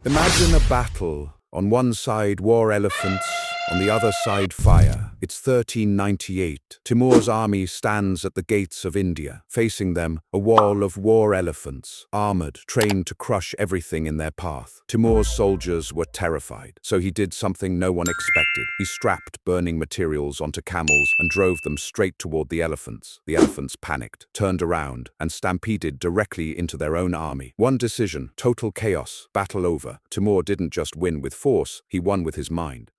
Imagine a battle. On one side, war elephants. On the other side, fire. It's 1398. Timur's army stands at the gates of India. Facing them, a wall of war elephants, armored, trained to crush everything in their path. Timur's soldiers were terrified, so he did something no one expected. He strapped burning materials onto camels and drove them straight toward the elephants. The elephants panicked, turned around, and stampeded directly into their own army. One decision, total chaos, battle over. Timur didn't just win with force, he won with his mind.